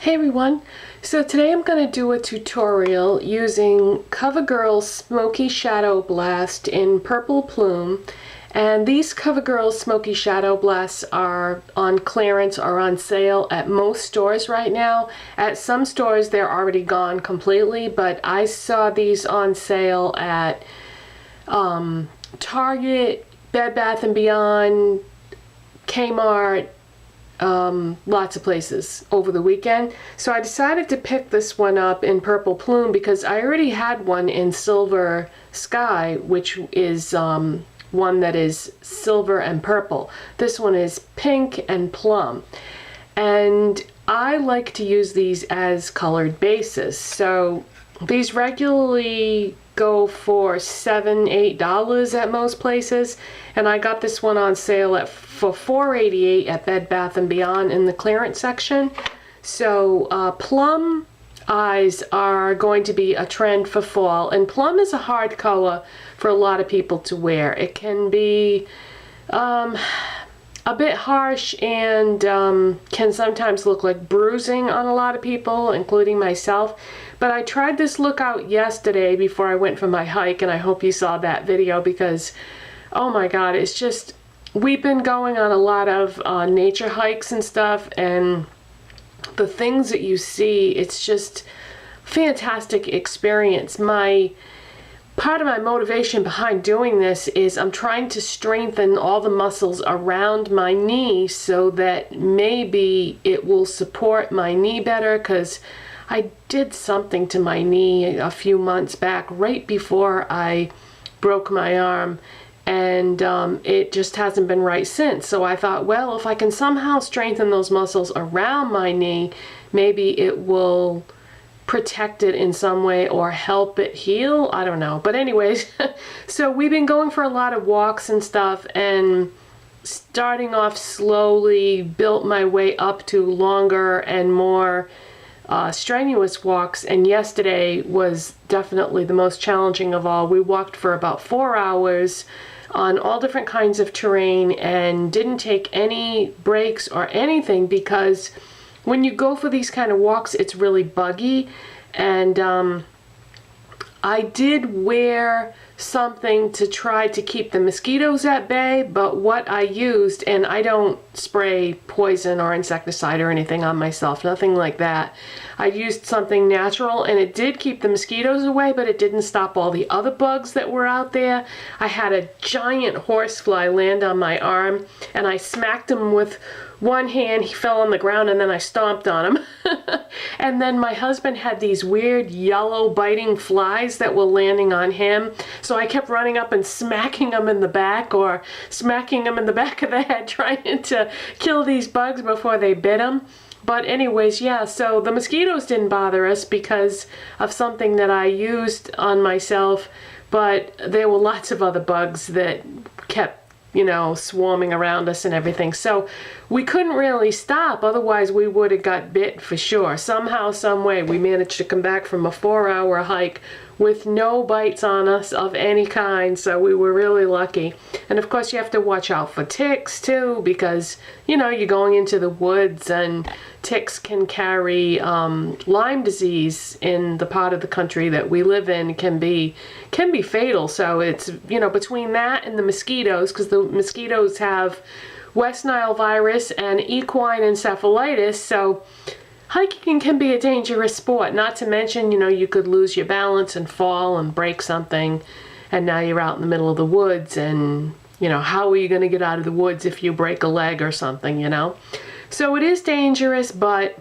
Hey everyone, so today I'm going to do a tutorial using CoverGirl Smoky Shadow Blast in Purple Plume, and these CoverGirl Smoky Shadow Blasts are on clearance or on sale at most stores right now. At some stores they're already gone completely, but I saw these on sale at Target, Bed Bath & Beyond, Kmart, lots of places over the weekend. So I decided to pick this one up in Purple Plume because I already had one in Silver Sky, which is one that is silver and purple. This one is pink and plum. And I like to use these as colored bases. So these regularly go for $7–8 at most places, and I got this one on sale for $4.88 at Bed Bath & Beyond in the clearance section. So plum eyes are going to be a trend for fall, and plum is a hard color for a lot of people to wear. It can be a bit harsh and can sometimes look like bruising on a lot of people, including myself. But I tried this look out yesterday before I went for my hike, and I hope you saw that video because, oh my god, it's just, we've been going on a lot of nature hikes and stuff, and the things that you see, it's just fantastic experience. Part of my motivation behind doing this is I'm trying to strengthen all the muscles around my knee so that maybe it will support my knee better, because I did something to my knee a few months back right before I broke my arm, and it just hasn't been right since. So I thought, well, if I can somehow strengthen those muscles around my knee, maybe it will protect it in some way or help it heal. I don't know. But anyways, so we've been going for a lot of walks and stuff, and starting off slowly built my way up to longer and more strenuous walks, and yesterday was definitely the most challenging of all. We walked for about 4 hours on all different kinds of terrain and didn't take any breaks or anything, because when you go for these kind of walks, it's really buggy. And I did wear something to try to keep the mosquitoes at bay, but what I used, and I don't spray poison or insecticide or anything on myself, nothing like that. I used something natural, and it did keep the mosquitoes away, but it didn't stop all the other bugs that were out there. I had a giant horsefly land on my arm, and I smacked him with one hand. He fell on the ground, and then I stomped on him. And then my husband had these weird yellow biting flies that were landing on him, so I kept running up and smacking him in the back, or smacking him in the back of the head, trying to kill these bugs before they bit him. But anyways, yeah, so the mosquitoes didn't bother us because of something that I used on myself, but there were lots of other bugs that kept, you know, swarming around us and everything. So we couldn't really stop, otherwise we would have got bit for sure. Somehow, some way, we managed to come back from a 4-hour hike with no bites on us of any kind, so we were really lucky. And of course you have to watch out for ticks too, because, you know, you're going into the woods, and ticks can carry Lyme disease in the part of the country that we live in, can be fatal. So it's, you know, between that and the mosquitoes, because the mosquitoes have West Nile virus and equine encephalitis, so hiking can be a dangerous sport. Not to mention, you know, you could lose your balance and fall and break something, and now you're out in the middle of the woods, and, you know, how are you going to get out of the woods if you break a leg or something, you know? So it is dangerous, but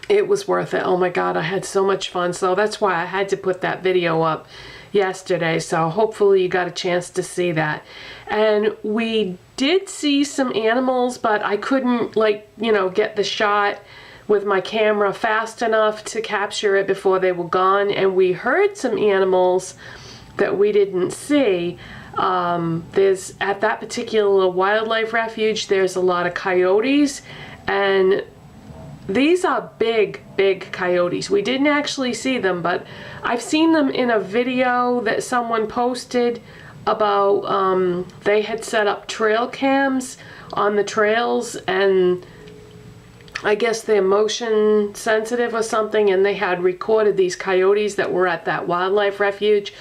it was worth it. Oh my god, I had so much fun. So that's why I had to put that video up yesterday, so hopefully you got a chance to see that. And we did see some animals, but I couldn't, like, you know, get the shot with my camera fast enough to capture it before they were gone. And we heard some animals that we didn't see. There's, at that particular wildlife refuge, there's a lot of coyotes, and these are big coyotes. We didn't actually see them, but I've seen them in a video that someone posted about, they had set up trail cams on the trails, and I guess they're motion sensitive or something, and they had recorded these coyotes that were at that wildlife refuge.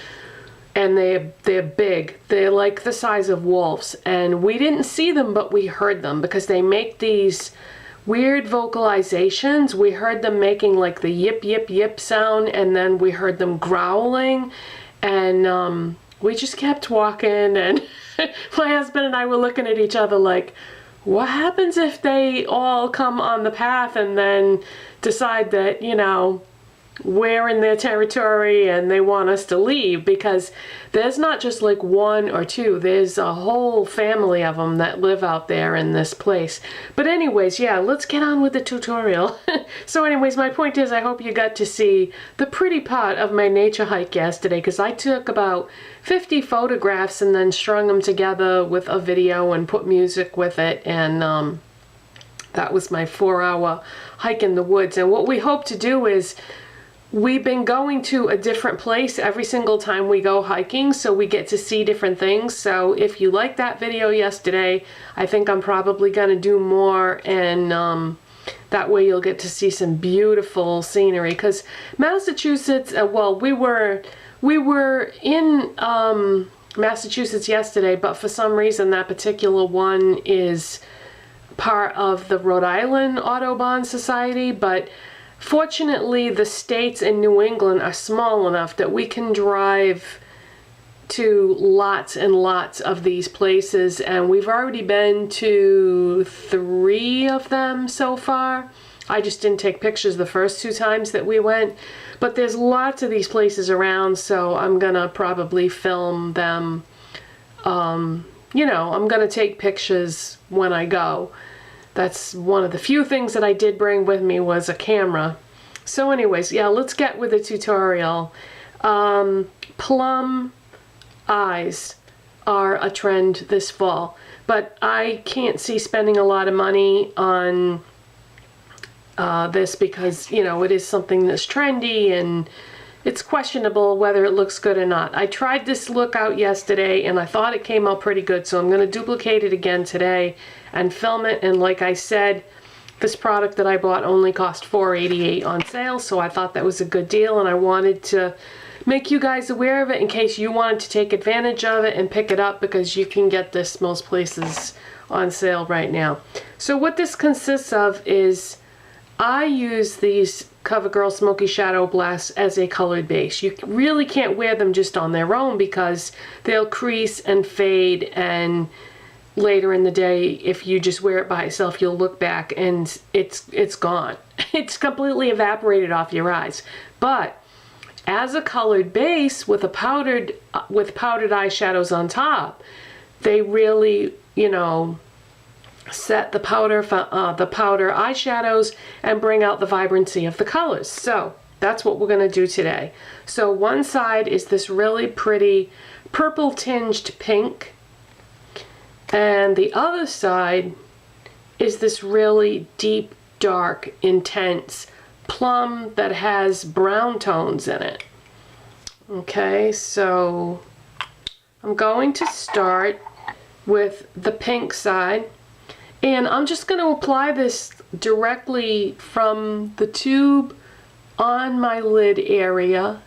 And they're big. They're like the size of wolves. And we didn't see them, but we heard them because they make these weird vocalizations. We heard them making like the yip, yip, yip sound, and then we heard them growling. And we just kept walking, and my husband and I were looking at each other like, what happens if they all come on the path and then decide that, you know, we're in their territory and they want us to leave? Because there's not just like one or two, there's a whole family of them that live out there in this place. But anyways, yeah, let's get on with the tutorial. So anyways, my point is, I hope you got to see the pretty part of my nature hike yesterday, because I took about 50 photographs and then strung them together with a video and put music with it, and that was my 4-hour hike in the woods. And what we hope to do is, we've been going to a different place every single time we go hiking, so we get to see different things. So if you liked that video yesterday, I think I'm probably going to do more, and that way you'll get to see some beautiful scenery. Because Massachusetts, well, we were in Massachusetts yesterday, but for some reason that particular one is part of the Rhode Island Audubon Society, but fortunately, the states in New England are small enough that we can drive to lots and lots of these places, and we've already been to 3 of them so far. I just didn't take pictures the first 2 times that we went, but there's lots of these places around, so I'm gonna probably film them. You know, I'm gonna take pictures when I go. That's one of the few things that I did bring with me, was a camera. So anyways, yeah, let's get with the tutorial. Plum eyes are a trend this fall, but I can't see spending a lot of money on this because, you know, it is something that's trendy and it's questionable whether it looks good or not. I tried this look out yesterday and I thought it came out pretty good, so I'm going to duplicate it again today and film it. And like I said, this product that I bought only cost $4.88 on sale, so I thought that was a good deal, and I wanted to make you guys aware of it in case you wanted to take advantage of it and pick it up, because you can get this most places on sale right now. So what this consists of is, I use these CoverGirl SmokyShadowBlast as a colored base. You really can't wear them just on their own because they'll crease and fade, and later in the day, if you just wear it by itself, you'll look back and it's gone. It's completely evaporated off your eyes. But as a colored base with powdered eyeshadows on top, they really, you know, set the powder eyeshadows and bring out the vibrancy of the colors. So that's what we're going to do today. So one side is this really pretty purple tinged pink, and the other side is this really deep, dark, intense plum that has brown tones in it. Okay, so I'm going to start with the pink side, and I'm just going to apply this directly from the tube on my lid area,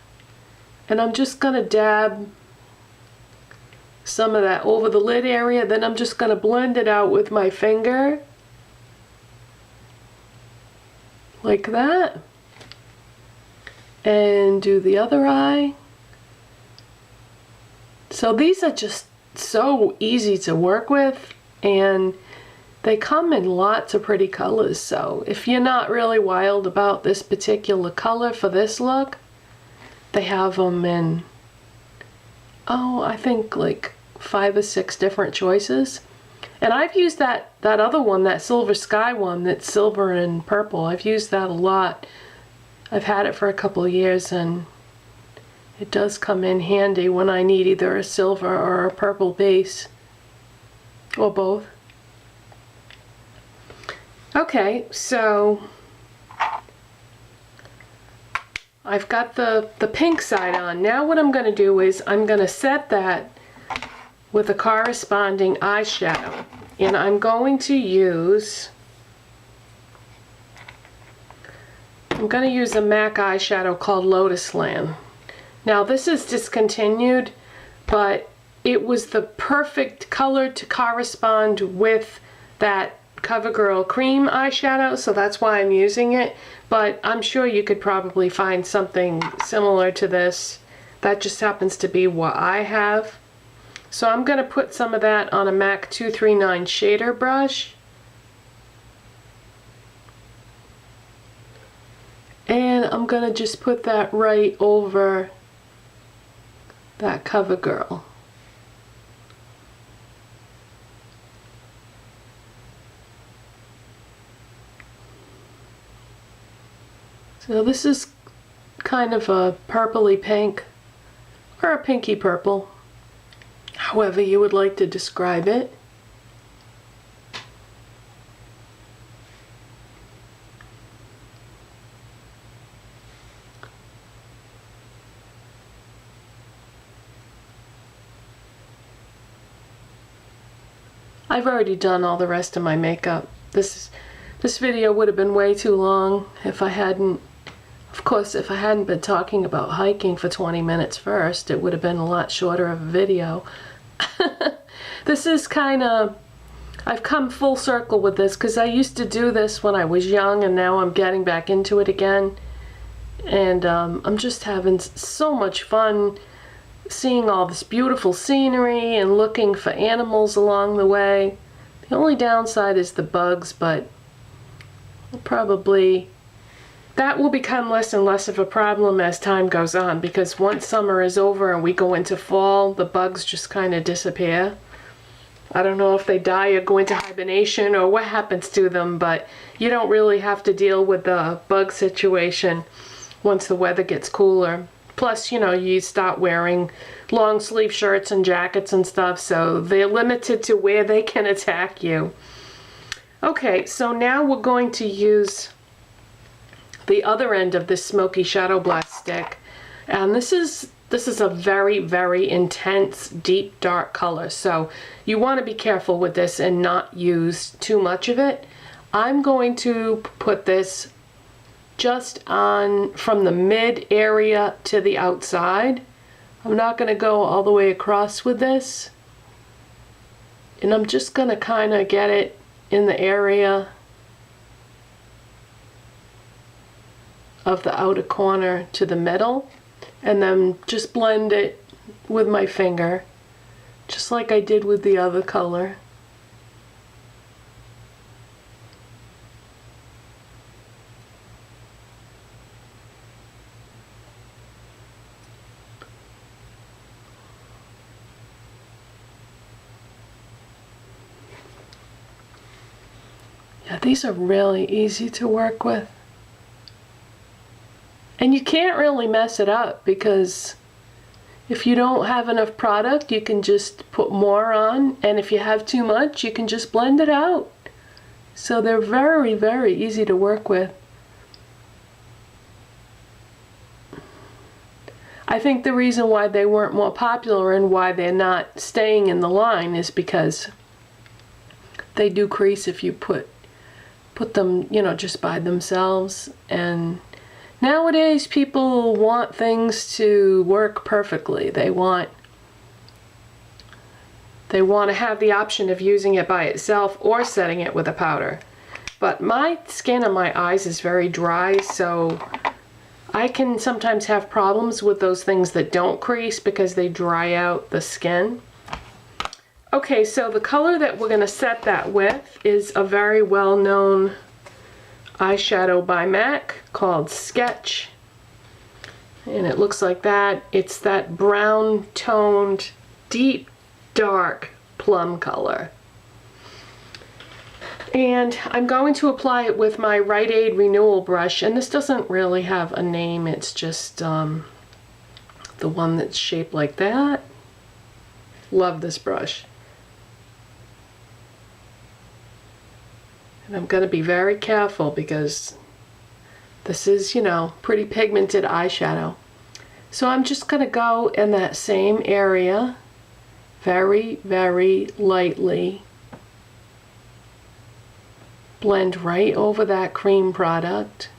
and I'm just going to dab some of that over the lid area. Then I'm just going to blend it out with my finger like that, and do the other eye. So these are just so easy to work with, and they come in lots of pretty colors. So if you're not really wild about this particular color for this look, they have them in, oh, I think like 5 or 6 different choices. And I've used that other one, that Silver Sky one, that's silver and purple. I've used that a lot. I've had it for a couple of years, and it does come in handy when I need either a silver or a purple base, or both. Okay, so I've got the pink side on. Now what I'm going to do is I'm going to set that with a corresponding eyeshadow, and I'm going to use I'm going to use a MAC eyeshadow called Lotusland. Now this is discontinued, but it was the perfect color to correspond with that CoverGirl cream eyeshadow, so that's why I'm using it. But I'm sure you could probably find something similar to this. That just happens to be what I have. So I'm going to put some of that on a MAC 239 shader brush. And I'm going to just put that right over that CoverGirl. So this is kind of a purpley pink, or a pinky purple, however you would like to describe it. I've already done all the rest of my makeup. This video would have been way too long if I hadn't, of course, if I hadn't been talking about hiking for 20 minutes first. It would have been a lot shorter of a video. This is kind of, I've come full circle with this because I used to do this when I was young, and now I'm getting back into it again. And I'm just having so much fun seeing all this beautiful scenery and looking for animals along the way. The only downside is the bugs, but probably that will become less and less of a problem as time goes on, because once summer is over and we go into fall, the bugs just kind of disappear. I don't know if they die or go into hibernation or what happens to them, but you don't really have to deal with the bug situation once the weather gets cooler. Plus, you know, you start wearing long sleeve shirts and jackets and stuff, so they're limited to where they can attack you. Okay, so now we're going to use the other end of this SmokyShadowBlast stick, and this is a very, very intense, deep, dark color, so you want to be careful with this and not use too much of it. I'm going to put this just on from the mid area to the outside. I'm not going to go all the way across with this, and I'm just going to kind of get it in the area of the outer corner to the middle, and then just blend it with my finger just like I did with the other color. Yeah, these are really easy to work with. And you can't really mess it up, because if you don't have enough product, you can just put more on, and if you have too much, you can just blend it out. So they're very, very easy to work with. I think the reason why they weren't more popular and why they're not staying in the line is because they do crease if you put them, you know, just by themselves. And nowadays people want things to work perfectly. They want to have the option of using it by itself or setting it with a powder. But my skin on my eyes is very dry, so I can sometimes have problems with those things that don't crease because they dry out the skin. Okay, so the color that we're going to set that with is a very well-known eyeshadow by MAC called Sketch. And it looks like that. It's that brown-toned, deep, dark plum color. And I'm going to apply it with my Rite Aid Renewal brush. And this doesn't really have a name. It's just the one that's shaped like that. Love this brush. And I'm going to be very careful because this is, you know, pretty pigmented eyeshadow. So I'm just going to go in that same area very, very lightly. Blend right over that cream product.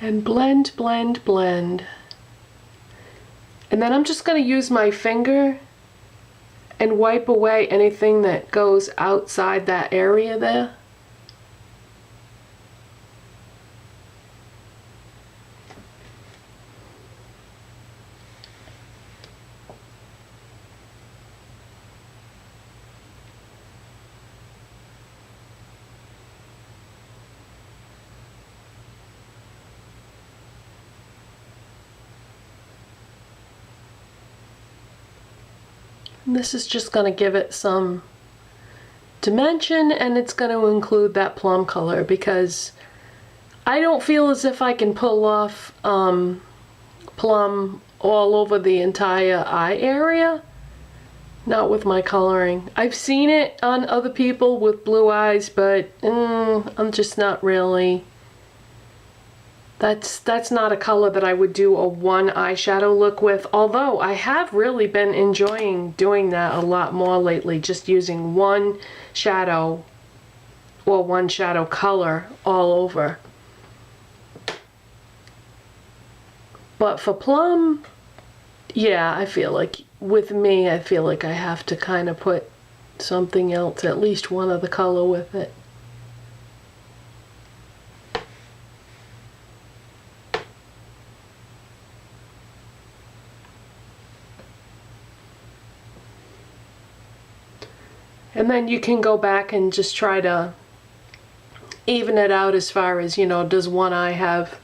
And blend, blend, blend. And then I'm just going to use my finger and wipe away anything that goes outside that area there. And this is just going to give it some dimension, and it's going to include that plum color because I don't feel as if I can pull off plum all over the entire eye area. Not with my coloring. I've seen it on other people with blue eyes, but I'm just not really. That's not a color that I would do a one eyeshadow look with, although I have really been enjoying doing that a lot more lately, just using one shadow or one shadow color all over. But for Plum, yeah, I feel like with me, I feel like I have to kind of put something else, at least one other color with it. And then you can go back and just try to even it out as far as, you know, does one eye have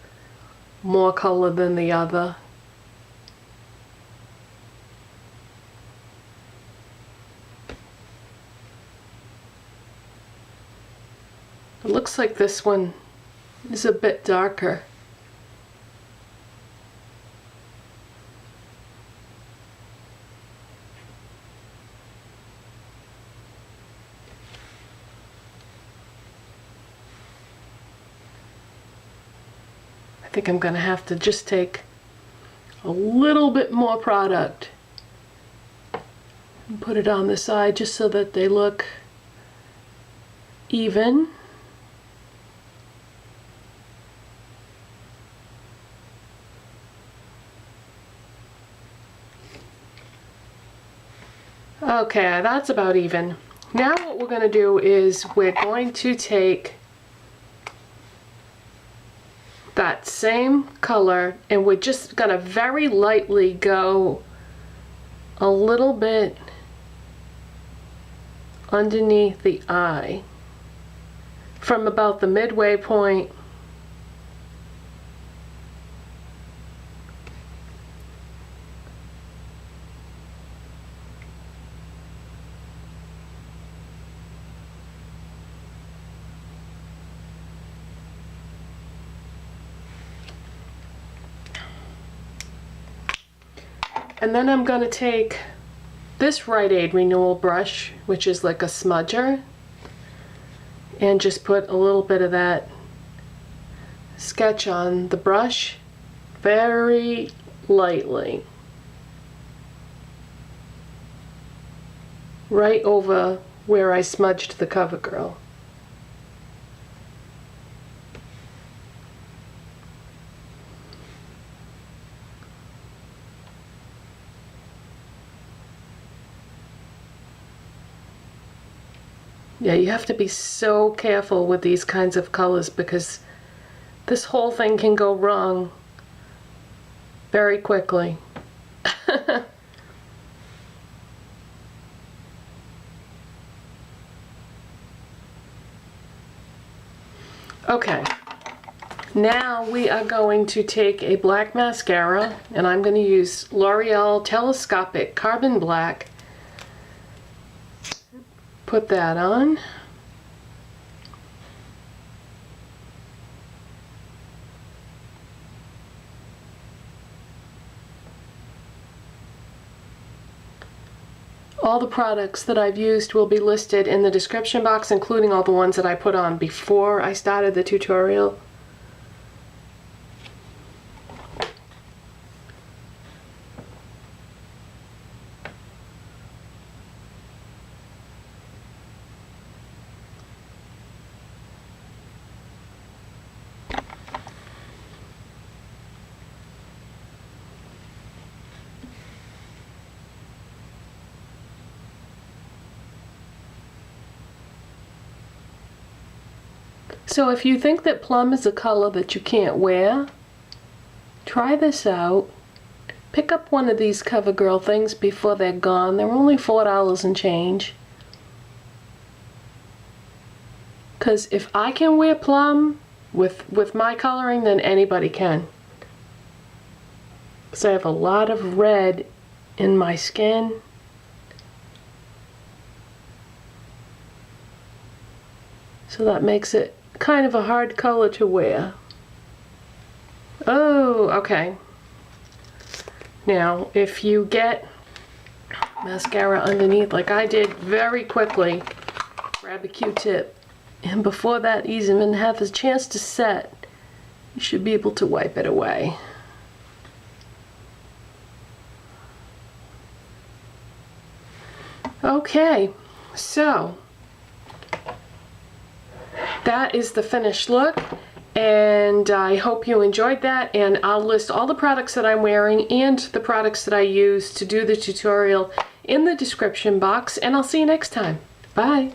more color than the other? It looks like this one is a bit darker. I think I'm going to have to just take a little bit more product and put it on the side just so that they look even. Okay, that's about even. Now what we're going to do is we're going to take that same color and we're just going to very lightly go a little bit underneath the eye from about the midway point and then I'm going to take this Rite Aid Renewal brush, which is like a smudger, and just put a little bit of that sketch on the brush very lightly. Right over where I smudged the CoverGirl. Yeah, you have to be so careful with these kinds of colors because this whole thing can go wrong very quickly. Okay, now we are going to take a black mascara, and I'm going to use L'Oreal Telescopic Carbon Black. Put that on. All the products that I've used will be listed in the description box, including all the ones that I put on before I started the tutorial. So if you think that Plum is a color that you can't wear, try this out. Pick up one of these CoverGirl things before they're gone. They're only $4 and change. Because if I can wear Plum with my coloring, then anybody can. Because I have a lot of red in my skin. So that makes it kind of a hard color to wear. Oh, okay. Now, if you get mascara underneath, like I did very quickly, grab a Q-tip, and before that even have a chance to set, you should be able to wipe it away. Okay, so that is the finished look, and I hope you enjoyed that, and I'll list all the products that I'm wearing and the products that I use to do the tutorial in the description box, and I'll see you next time. Bye!